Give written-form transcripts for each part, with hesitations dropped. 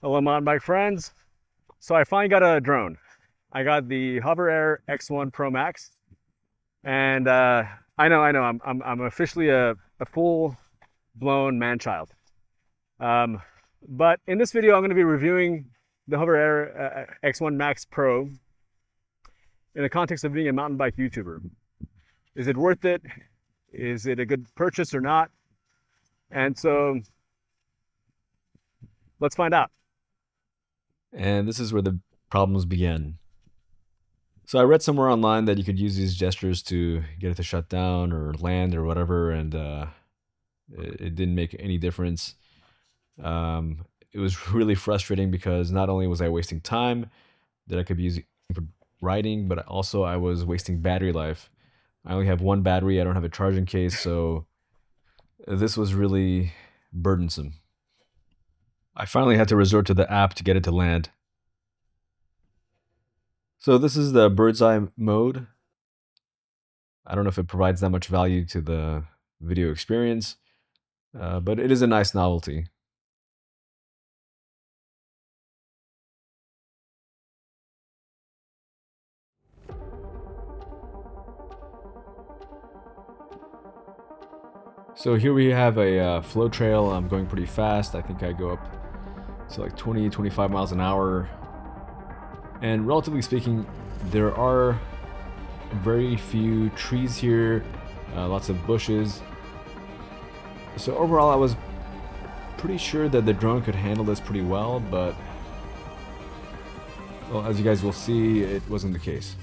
Hello, mountain bike friends. So I finally got a drone. I got the HoverAir X1 ProMax, and I know, I'm officially a full-blown man-child. Um, but in this video, I'm going to be reviewing the HoverAir X1 Max Pro in the context of being a mountain bike YouTuber. Is it worth it? Is it a good purchase or not? And so let's find out. And this is where the problems begin. So I read somewhere online that you could use these gestures to get it to shut down or land or whatever, and it didn't make any difference. It was really frustrating because not only was I wasting time that I could be using for writing, but also I was wasting battery life. I only have one battery, I don't have a charging case, so this was really burdensome. I finally had to resort to the app to get it to land. So this is the bird's eye mode. I don't know if it provides that much value to the video experience, but it is a nice novelty. So here we have a flow trail. I'm going pretty fast. I think I go up to like 20, 25 miles an hour. And relatively speaking, there are very few trees here, lots of bushes. So overall, I was pretty sure that the drone could handle this pretty well, but well, as you guys will see, it wasn't the case.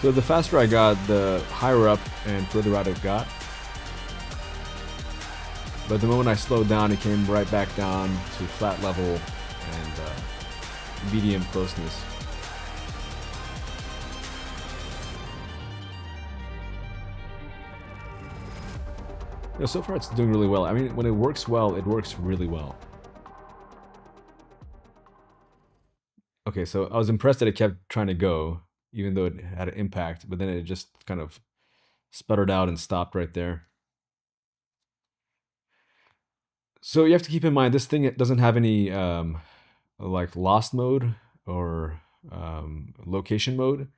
So the faster I got, the higher up and further out it got. But the moment I slowed down, it came right back down to flat level and medium closeness. You know, so far it's doing really well. I mean, when it works well, it works really well. Okay, so I was impressed that it kept trying to go, even though it had an impact, but then it just kind of sputtered out and stopped right there. So you have to keep in mind, this thing it doesn't have any like lost mode or location mode.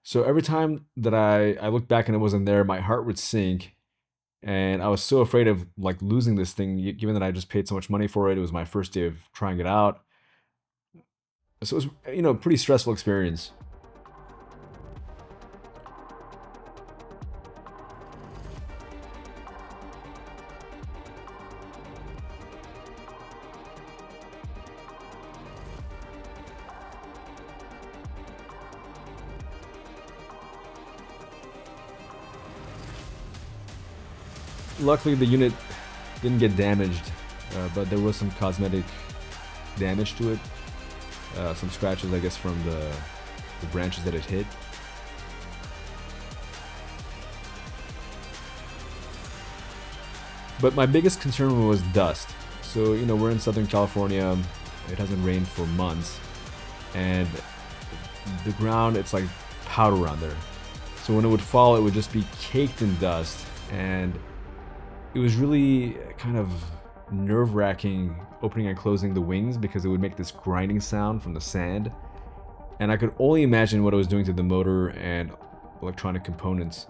So every time that I looked back and it wasn't there, my heart would sink. And I was so afraid of like losing this thing, given that I just paid so much money for it. It was my first day of trying it out. So it was, you know, a pretty stressful experience. Luckily, the unit didn't get damaged, but there was some cosmetic damage to it. Some scratches, I guess, from the branches that it hit. But my biggest concern was dust. So, you know, we're in Southern California. It hasn't rained for months. And the ground, it's like powder on there. So when it would fall, it would just be caked in dust. And it was really kind of nerve-wracking opening and closing the wings because it would make this grinding sound from the sand. And I could only imagine what it was doing to the motor and electronic components.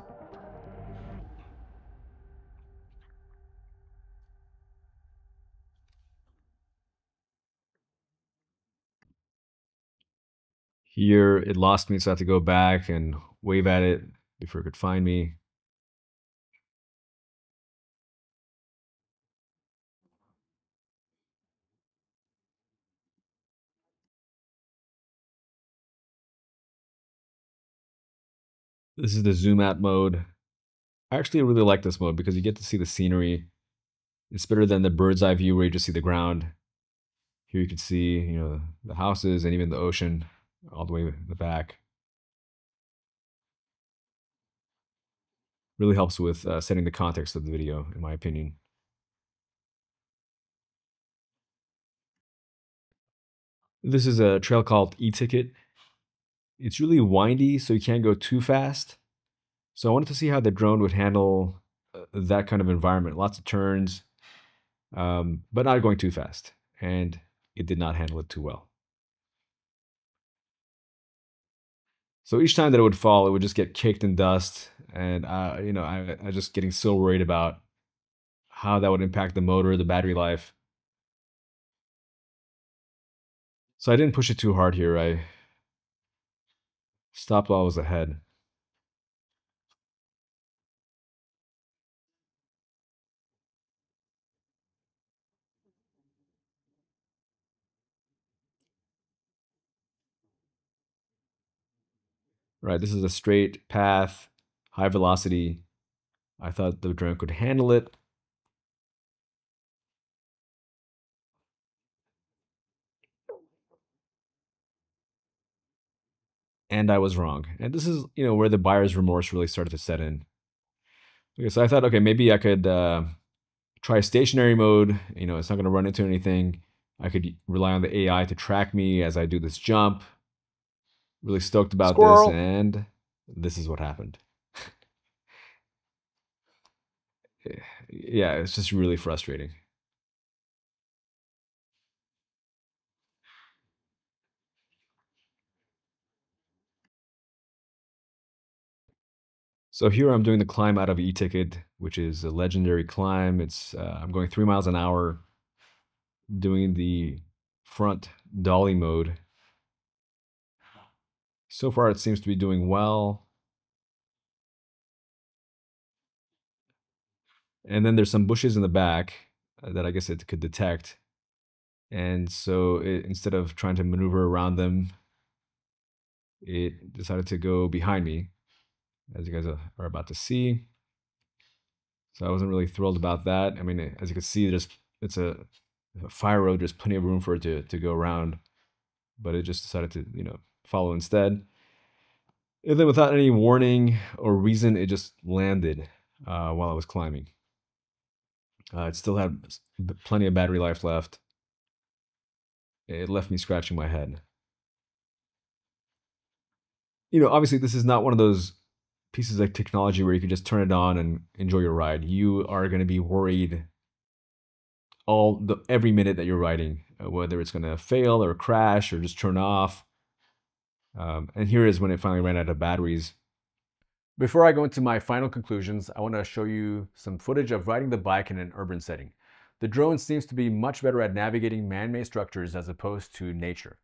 Here, it lost me, so I had to go back and wave at it before it could find me. This is the zoom out mode. I actually really like this mode because you get to see the scenery. It's better than the bird's eye view where you just see the ground. Here you can see, you know, the houses and even the ocean all the way in the back. Really helps with setting the context of the video, in my opinion. This is a trail called E-Ticket. It's really windy, so you can't go too fast. So I wanted to see how the drone would handle that kind of environment. Lots of turns, but not going too fast. And it did not handle it too well. So each time that it would fall, it would just get caked in dust. And, I just getting so worried about how that would impact the motor, the battery life. So I didn't push it too hard here. I stopped while I was ahead. Right, this is a straight path, high velocity. I thought the drone could handle it. And I was wrong. And this is, where the buyer's remorse really started to set in. Okay, so I thought, okay, maybe I could try stationary mode. It's not going to run into anything. I could rely on the AI to track me as I do this jump. Really stoked about this, Squirrel. and this is what happened. Yeah, it's just really frustrating. So here I'm doing the climb out of E-Ticket, which is a legendary climb. I'm going 3 miles an hour, doing the front dolly mode. So far, it seems to be doing well. And then there's some bushes in the back that I guess it could detect. And so instead of trying to maneuver around them, it decided to go behind me, as you guys are about to see. So I wasn't really thrilled about that. I mean, as you can see, it's a fire road. There's plenty of room for it to go around, but it just decided to, follow instead. And then without any warning or reason, it just landed while I was climbing. It still had plenty of battery life left. It left me scratching my head. Obviously, this is not one of those pieces of technology where you can just turn it on and enjoy your ride. You are going to be worried every minute that you're riding, whether it's going to fail or crash or just turn off. And here is when it finally ran out of batteries. Before I go into my final conclusions, I want to show you some footage of riding the bike in an urban setting. The drone seems to be much better at navigating man-made structures as opposed to nature.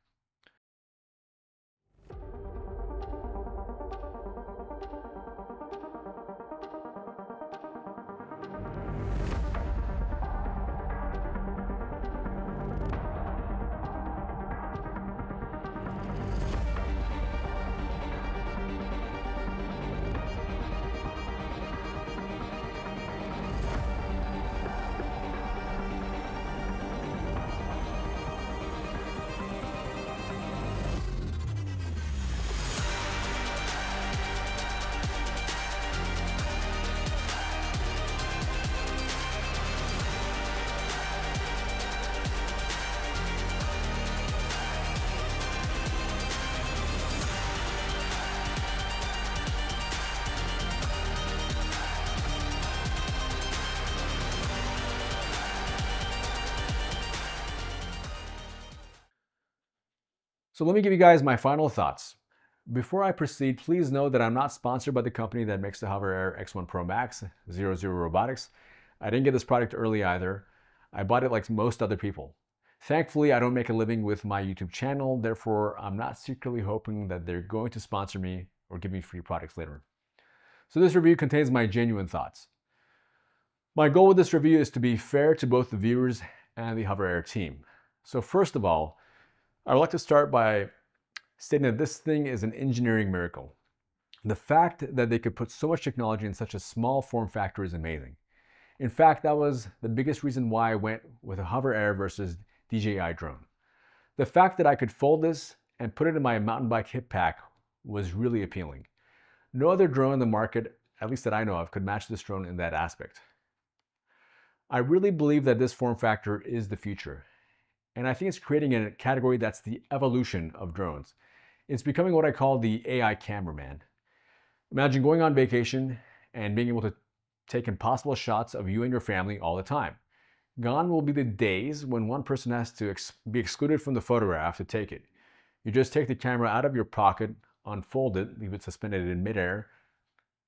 So let me give you guys my final thoughts. Before I proceed, please know that I'm not sponsored by the company that makes the HoverAir X1 ProMax, 00 Robotics. I didn't get this product early either. I bought it like most other people. Thankfully, I don't make a living with my YouTube channel, therefore I'm not secretly hoping that they're going to sponsor me or give me free products later. So this review contains my genuine thoughts. My goal with this review is to be fair to both the viewers and the HoverAir team. So first of all, I would like to start by stating that this thing is an engineering miracle. The fact that they could put so much technology in such a small form factor is amazing. In fact, that was the biggest reason why I went with a HoverAir versus DJI drone. The fact that I could fold this and put it in my mountain bike hip pack was really appealing. No other drone in the market, at least that I know of, could match this drone in that aspect. I really believe that this form factor is the future. And I think it's creating a category that's the evolution of drones. It's becoming what I call the AI cameraman. Imagine going on vacation and being able to take impossible shots of you and your family all the time. Gone will be the days when one person has to be excluded from the photograph to take it. You just take the camera out of your pocket, unfold it, leave it suspended in midair,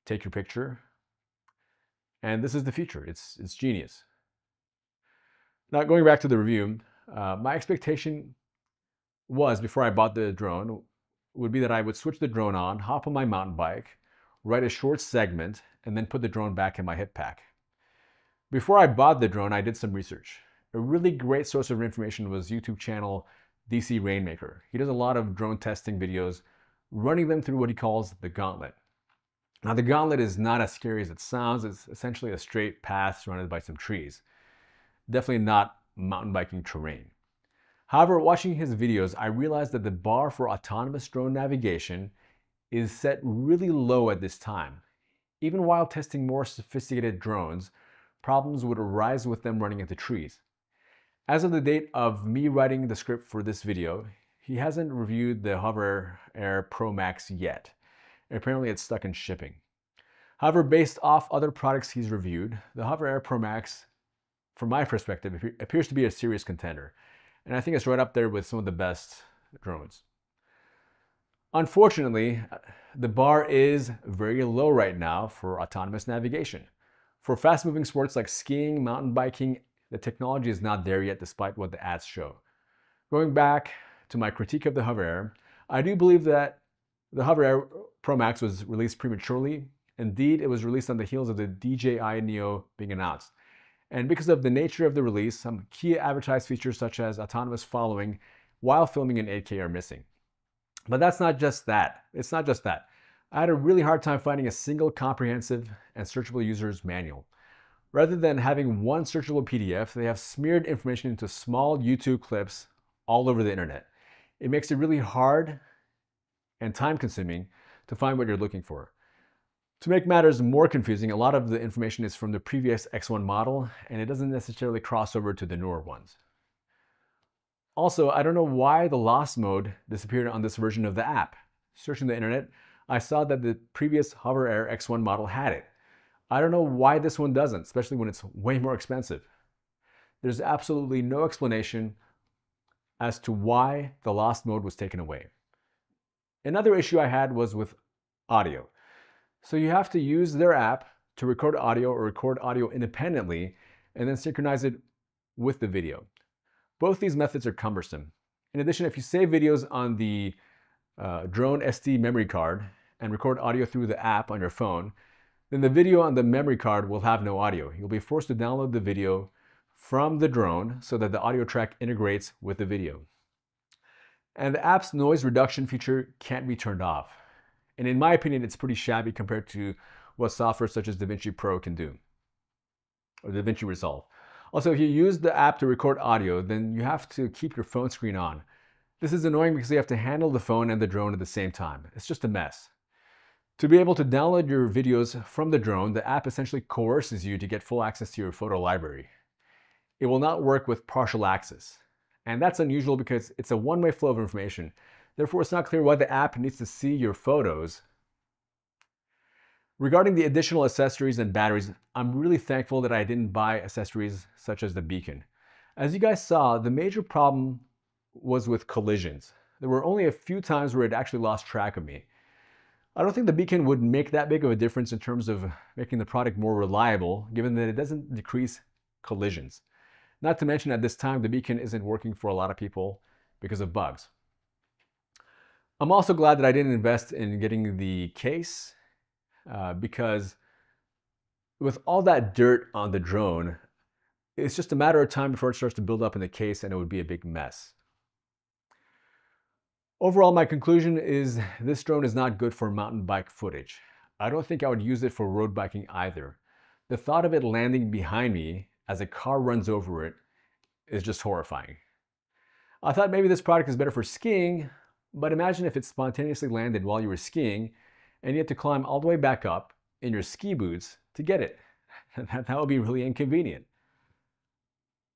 take your picture, and this is the future. It's genius. Now, going back to the review, my expectation was, before I bought the drone, would be that I would switch the drone on, hop on my mountain bike, write a short segment, and then put the drone back in my hip pack. Before I bought the drone, I did some research. A really great source of information was YouTube channel DC Rainmaker. He does a lot of drone testing videos, running them through what he calls the gauntlet. Now, the gauntlet is not as scary as it sounds. It's essentially a straight path surrounded by some trees. Definitely not mountain biking terrain. However, watching his videos, I realized that the bar for autonomous drone navigation is set really low at this time. Even while testing more sophisticated drones, problems would arise with them running into trees. As of the date of me writing the script for this video, he hasn't reviewed the HoverAir ProMax yet. Apparently it's stuck in shipping. However, based off other products he's reviewed, the HoverAir ProMax, from my perspective, appears to be a serious contender. And I think it's right up there with some of the best drones. Unfortunately, the bar is very low right now for autonomous navigation. For fast-moving sports like skiing, mountain biking, the technology is not there yet despite what the ads show. Going back to my critique of the HoverAir, I do believe that the HoverAir ProMax was released prematurely. Indeed, it was released on the heels of the DJI Neo being announced. And because of the nature of the release, some key advertised features such as autonomous following while filming in 8K are missing. But that's not just that. It's not just that. I had a really hard time finding a single comprehensive and searchable user's manual. Rather than having one searchable PDF, they have smeared information into small YouTube clips all over the internet. It makes it really hard and time-consuming to find what you're looking for. To make matters more confusing, a lot of the information is from the previous X1 model, and it doesn't necessarily cross over to the newer ones. Also, I don't know why the lost mode disappeared on this version of the app. Searching the internet, I saw that the previous HoverAir X1 model had it. I don't know why this one doesn't, especially when it's way more expensive. There's absolutely no explanation as to why the lost mode was taken away. Another issue I had was with audio. So you have to use their app to record audio or record audio independently and then synchronize it with the video. Both these methods are cumbersome. In addition, if you save videos on the drone SD memory card and record audio through the app on your phone, then the video on the memory card will have no audio. You'll be forced to download the video from the drone so that the audio track integrates with the video. And the app's noise reduction feature can't be turned off. And in my opinion, it's pretty shabby compared to what software such as DaVinci Pro can do, or DaVinci Resolve. Also, if you use the app to record audio, then you have to keep your phone screen on. This is annoying because you have to handle the phone and the drone at the same time. It's just a mess. To be able to download your videos from the drone, the app essentially coerces you to get full access to your photo library. It will not work with partial access. And that's unusual because it's a one-way flow of information. Therefore, it's not clear why the app needs to see your photos. Regarding the additional accessories and batteries, I'm really thankful that I didn't buy accessories such as the beacon. As you guys saw, the major problem was with collisions. There were only a few times where it actually lost track of me. I don't think the beacon would make that big of a difference in terms of making the product more reliable, given that it doesn't decrease collisions. Not to mention at this time, the beacon isn't working for a lot of people because of bugs. I'm also glad that I didn't invest in getting the case because with all that dirt on the drone, it's just a matter of time before it starts to build up in the case and it would be a big mess. Overall, my conclusion is this drone is not good for mountain bike footage. I don't think I would use it for road biking either. The thought of it landing behind me as a car runs over it is just horrifying. I thought maybe this product is better for skiing, but imagine if it spontaneously landed while you were skiing and you had to climb all the way back up in your ski boots to get it. That would be really inconvenient.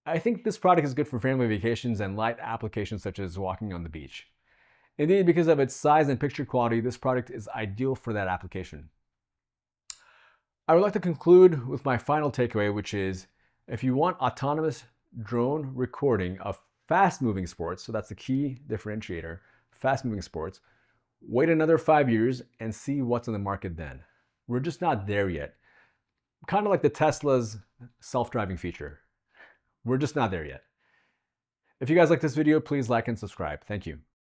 I think this product is good for family vacations and light applications such as walking on the beach. Indeed, because of its size and picture quality, this product is ideal for that application. I would like to conclude with my final takeaway, which is if you want autonomous drone recording of fast-moving sports, so that's the key differentiator, fast-moving sports, wait another 5 years and see what's on the market then. We're just not there yet. Kind of like the Tesla's self-driving feature. We're just not there yet. If you guys like this video, please like and subscribe. Thank you.